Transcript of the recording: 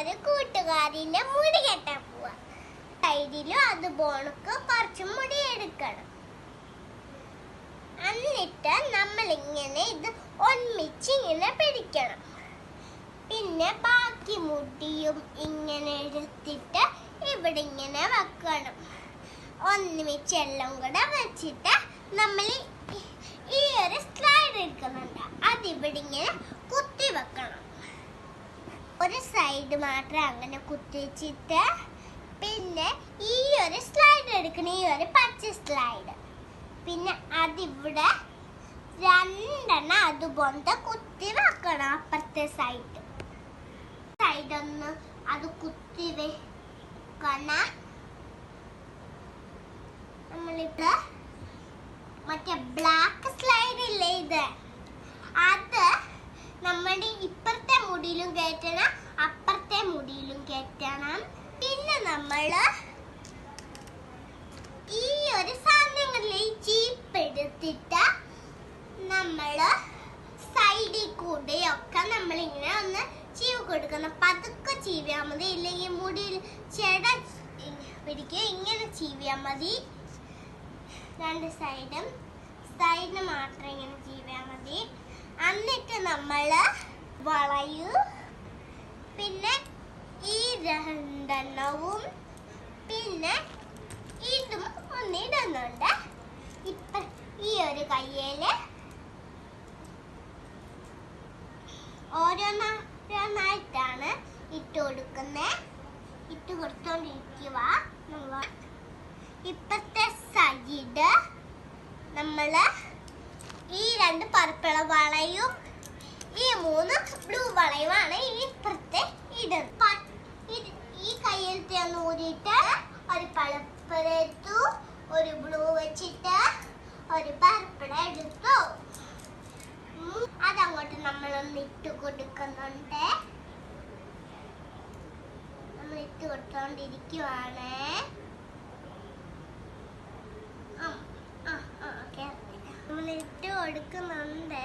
ഒരു കൂട്ടുകാരിന്റെ മുടി കെട്ടാൻ പോവാ. സൈഡിലും അതുപോലെ കുറച്ച് മുടി എടുക്കണം. എന്നിട്ട് നമ്മളിങ്ങനെ ഇത് ഒരുമിച്ച് ഇങ്ങനെ പിടിക്കണം. പിന്നെ ബാക്കി മുടിയും ഇങ്ങനെ എടുത്തിട്ട് ഇവിടെ ഇങ്ങനെ വെക്കണം. ഒരുമിച്ച് എല്ലാം കൂടെ വെച്ചിട്ട് നമ്മൾ ഈ ഒരു സ്ലൈഡ് എടുക്കുന്നുണ്ട്, അതിവിടെ ഇങ്ങനെ കുത്തി വെക്കണം. ഒരു സൈഡ് മാത്രം അങ്ങനെ കുത്തി വെച്ചിട്ട് പിന്നെ ഈ ഒരു സ്ലൈഡ് എടുക്കണം, ഈ ഒരു പച്ച സ്ലൈഡ്. പിന്നെ അതിവിടെ രണ്ടെണ്ണം അതുപോലെ കുത്തി വെക്കണം. അപ്പുറത്തെ സൈഡൊന്ന് അത് കുത്തി വെക്കണം. നമ്മളിവിടെ മറ്റേ ബ്ലാക്ക് സ്ലൈഡ് ഇല്ലേ, ഇത് അത് നമ്മുടെ ഇപ്പുറത്തെ മുടിയിലും കയറ്റണം, അപ്പുറത്തെ മുടിയിലും കയറ്റണം. പിന്നെ നമ്മള് ഈ ഒരു സാധനങ്ങളിലെ ചീപ്പ് എടുത്തിട്ട് നമ്മള് സൈഡിൽ കൂടെയൊക്കെ നമ്മളിങ്ങനെ ഒന്ന് ചീവ് കൊടുക്കണം. പതുക്കെ ചീവിയാൽ മതി, ഇല്ലെങ്കിൽ മുടിയിൽ ചെട പിടിക്കുക. ഇങ്ങനെ ചീവിയാൽ മതി. രണ്ട് സൈഡിന് മാത്രം ഇങ്ങനെ ചീവിയാൽ മതി. എന്നിട്ട് നമ്മള് വളയും പിന്നെ ഈ രണ്ടെണ്ണവും പിന്നെ ഇതും ഒന്നിടുന്നുണ്ട്. ഇപ്പൊ ഈ ഒരു കയ്യില് ഓരോന്നായിട്ടാണ് ഇട്ട് കൊടുക്കുന്നത്. ഇട്ട് കൊടുത്തോണ്ടിരിക്കുക. ഇപ്പത്തെ സൈഡ് നമ്മള് ഈ രണ്ട് പർപ്പിള വളയും ഈ മൂന്ന് ബ്ലൂ വളയുമാണ് ഇപ്പുറത്തെ ഇടുന്നത്. ഈ കയ്യിലത്തെ ഒന്ന് ഊരിയിട്ട് ഒരു പർപ്പിള എടുത്തു, ഒരു ബ്ലൂ വെച്ചിട്ട് ഒരു പർപ്പിള എടുത്തു. അതങ്ങോട്ട് നമ്മളൊന്ന് ഇട്ട് കൊടുക്കുന്നുണ്ട്. നമ്മൾ ഇട്ട് കൊടുത്തോണ്ടിരിക്കുവാണ്. നമ്മൾ ഇട്ട് കൊടുക്കുന്നുണ്ട്.